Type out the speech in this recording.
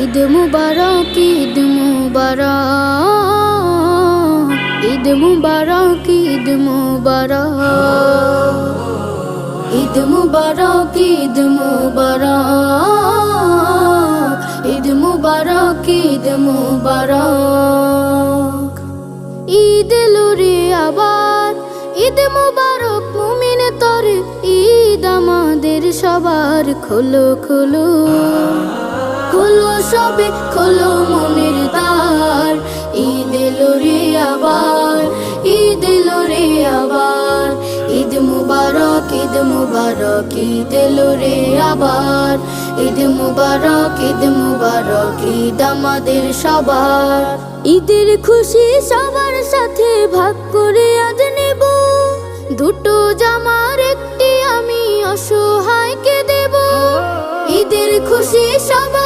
ঈদ মুবারক, ঈদ মুবারক, ঈদ মুবারক, ঈদ মুবারক, ঈদ মুবারক, ঈদ মুবারক, ঈদ মুবারক, ঈদ মুবারক। ঈদ এলো রে আবার, ঈদ মুবারক মুমিন তরে, ঈদ আমাদের সবার। খোলো খোলো খোলো সবে খোলো মনের দ্বার, ঈদ এলো রে আবার, ঈদ এলো রে আবার। ঈদ মুবারক, ঈদ মুবারক, ঈদ এলো রে আবার। ঈদ মুবারক, ঈদ মুবারক, ঈদ আমাদের সবার। ঈদের খুশি সবার সাথে ভাগ করে আজ নেব, দুটো জামার একটি আমি অসহায়কে দেব। ঈদের খুশি সবার